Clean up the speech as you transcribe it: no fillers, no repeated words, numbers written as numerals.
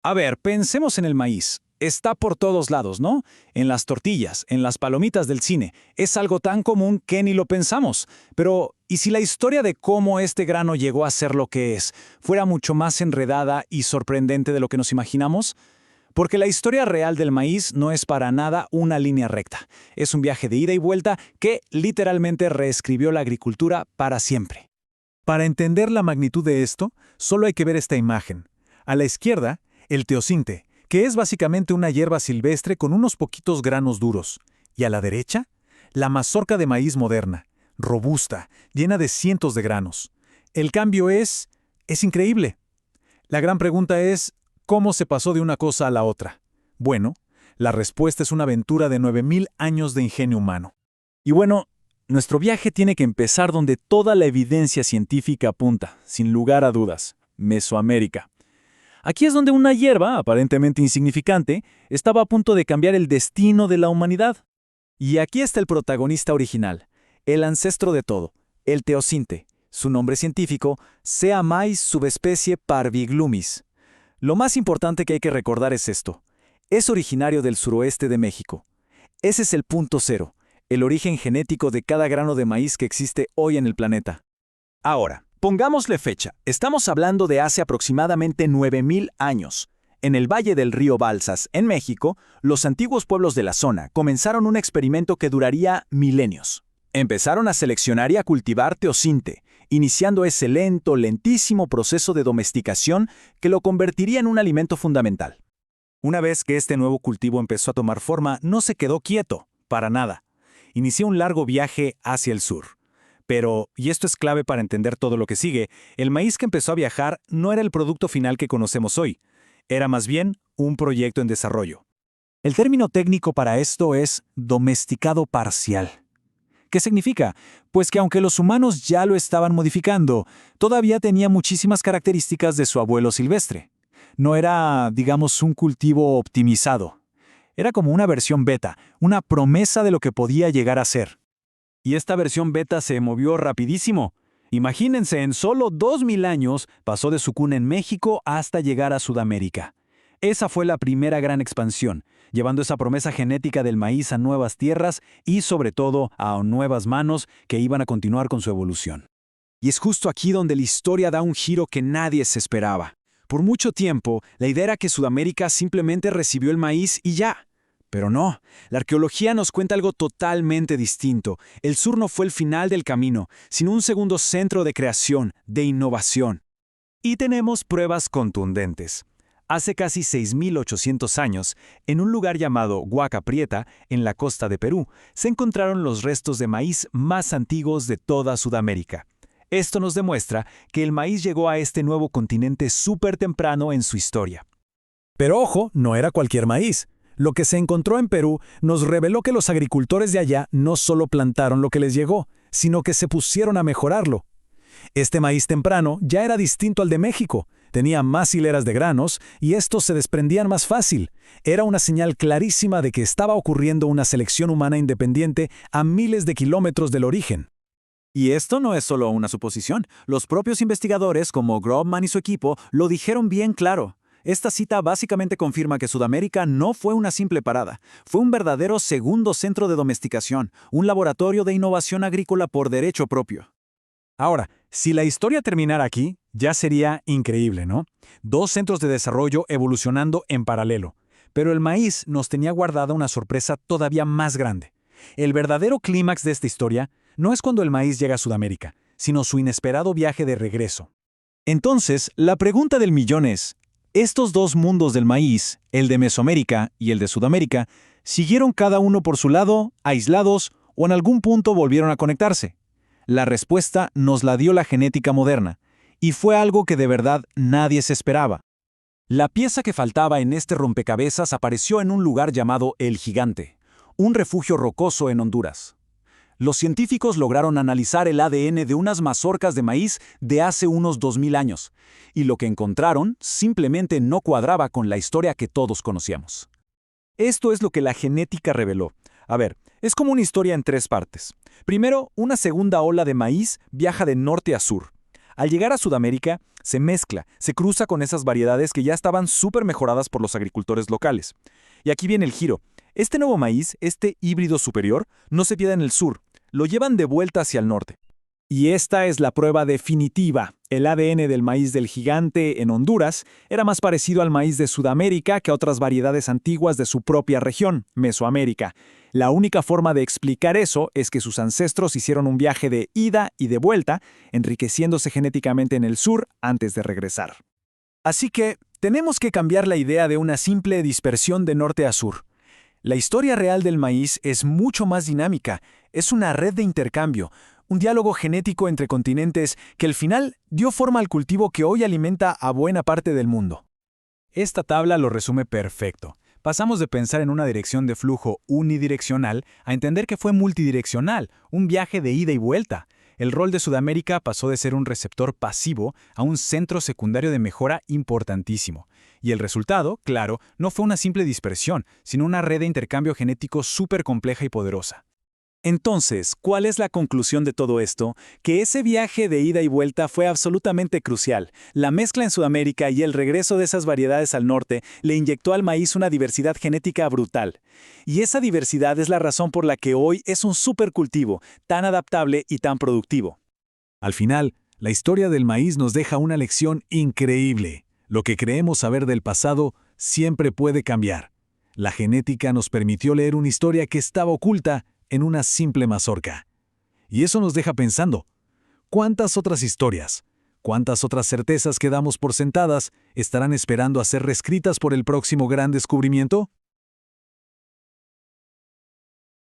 A ver, pensemos en el maíz. Está por todos lados, ¿no? En las tortillas, en las palomitas del cine. Es algo tan común que ni lo pensamos. Pero, ¿y si la historia de cómo este grano llegó a ser lo que es fuera mucho más enredada y sorprendente de lo que nos imaginamos? Porque la historia real del maíz no es para nada una línea recta. Es un viaje de ida y vuelta que literalmente reescribió la agricultura para siempre. Para entender la magnitud de esto, solo hay que ver esta imagen. A la izquierda, el teosinte, que es básicamente una hierba silvestre con unos poquitos granos duros. Y a la derecha, la mazorca de maíz moderna, robusta, llena de cientos de granos. El cambio es increíble. La gran pregunta es, ¿cómo se pasó de una cosa a la otra? Bueno, la respuesta es una aventura de 9000 años de ingenio humano. Y bueno, nuestro viaje tiene que empezar donde toda la evidencia científica apunta, sin lugar a dudas, Mesoamérica. Aquí es donde una hierba, aparentemente insignificante, estaba a punto de cambiar el destino de la humanidad. Y aquí está el protagonista original, el ancestro de todo, el teosinte. Su nombre científico, Sea mais subespecie parviglumis. Lo más importante que hay que recordar es esto. Es originario del suroeste de México. Ese es el punto cero, el origen genético de cada grano de maíz que existe hoy en el planeta. Ahora, pongámosle fecha. Estamos hablando de hace aproximadamente 9000 años. En el Valle del Río Balsas, en México, los antiguos pueblos de la zona comenzaron un experimento que duraría milenios. Empezaron a seleccionar y a cultivar teosinte, iniciando ese lentísimo proceso de domesticación que lo convertiría en un alimento fundamental. Una vez que este nuevo cultivo empezó a tomar forma, no se quedó quieto, para nada. Inició un largo viaje hacia el sur. Pero, y esto es clave para entender todo lo que sigue, el maíz que empezó a viajar no era el producto final que conocemos hoy. Era más bien un proyecto en desarrollo. El término técnico para esto es domesticado parcial. ¿Qué significa? Pues que aunque los humanos ya lo estaban modificando, todavía tenía muchísimas características de su abuelo silvestre. No era, digamos, un cultivo optimizado. Era como una versión beta, una promesa de lo que podía llegar a ser. Y esta versión beta se movió rapidísimo. Imagínense, en solo 2000 años pasó de su cuna en México hasta llegar a Sudamérica. Esa fue la primera gran expansión, llevando esa promesa genética del maíz a nuevas tierras y, sobre todo, a nuevas manos que iban a continuar con su evolución. Y es justo aquí donde la historia da un giro que nadie se esperaba. Por mucho tiempo, la idea era que Sudamérica simplemente recibió el maíz y ya. Pero no, la arqueología nos cuenta algo totalmente distinto. El sur no fue el final del camino, sino un segundo centro de creación, de innovación. Y tenemos pruebas contundentes. Hace casi 6800 años, en un lugar llamado Huaca Prieta, en la costa de Perú, se encontraron los restos de maíz más antiguos de toda Sudamérica. Esto nos demuestra que el maíz llegó a este nuevo continente súper temprano en su historia. Pero ojo, no era cualquier maíz. Lo que se encontró en Perú nos reveló que los agricultores de allá no solo plantaron lo que les llegó, sino que se pusieron a mejorarlo. Este maíz temprano ya era distinto al de México. Tenía más hileras de granos y estos se desprendían más fácil. Era una señal clarísima de que estaba ocurriendo una selección humana independiente a miles de kilómetros del origen. Y esto no es solo una suposición. Los propios investigadores, como Grobman y su equipo, lo dijeron bien claro. Esta cita básicamente confirma que Sudamérica no fue una simple parada. Fue un verdadero segundo centro de domesticación, un laboratorio de innovación agrícola por derecho propio. Ahora, si la historia terminara aquí, ya sería increíble, ¿no? 2 centros de desarrollo evolucionando en paralelo. Pero el maíz nos tenía guardada una sorpresa todavía más grande. El verdadero clímax de esta historia no es cuando el maíz llega a Sudamérica, sino su inesperado viaje de regreso. Entonces, la pregunta del millón es, ¿estos dos mundos del maíz, el de Mesoamérica y el de Sudamérica, siguieron cada uno por su lado, aislados, o en algún punto volvieron a conectarse? La respuesta nos la dio la genética moderna, y fue algo que de verdad nadie se esperaba. La pieza que faltaba en este rompecabezas apareció en un lugar llamado El Gigante, un refugio rocoso en Honduras. Los científicos lograron analizar el ADN de unas mazorcas de maíz de hace unos 2000 años, y lo que encontraron simplemente no cuadraba con la historia que todos conocíamos. Esto es lo que la genética reveló. A ver, es como una historia en 3 partes. Primero, una segunda ola de maíz viaja de norte a sur. Al llegar a Sudamérica, se mezcla, se cruza con esas variedades que ya estaban súper mejoradas por los agricultores locales. Y aquí viene el giro. Este nuevo maíz, este híbrido superior, no se queda en el sur, lo llevan de vuelta hacia el norte. Y esta es la prueba definitiva. El ADN del maíz del gigante en Honduras era más parecido al maíz de Sudamérica que a otras variedades antiguas de su propia región, Mesoamérica. La única forma de explicar eso es que sus ancestros hicieron un viaje de ida y de vuelta, enriqueciéndose genéticamente en el sur antes de regresar. Así que, tenemos que cambiar la idea de una simple dispersión de norte a sur. La historia real del maíz es mucho más dinámica, es una red de intercambio, un diálogo genético entre continentes que al final dio forma al cultivo que hoy alimenta a buena parte del mundo. Esta tabla lo resume perfecto. Pasamos de pensar en una dirección de flujo unidireccional a entender que fue multidireccional, un viaje de ida y vuelta. El rol de Sudamérica pasó de ser un receptor pasivo a un centro secundario de mejora importantísimo. Y el resultado, claro, no fue una simple dispersión, sino una red de intercambio genético súper compleja y poderosa. Entonces, ¿cuál es la conclusión de todo esto? Que ese viaje de ida y vuelta fue absolutamente crucial. La mezcla en Sudamérica y el regreso de esas variedades al norte le inyectó al maíz una diversidad genética brutal. Y esa diversidad es la razón por la que hoy es un supercultivo, tan adaptable y tan productivo. Al final, la historia del maíz nos deja una lección increíble. Lo que creemos saber del pasado siempre puede cambiar. La genética nos permitió leer una historia que estaba oculta en una simple mazorca. Y eso nos deja pensando, ¿cuántas otras historias, cuántas otras certezas que damos por sentadas estarán esperando a ser reescritas por el próximo gran descubrimiento?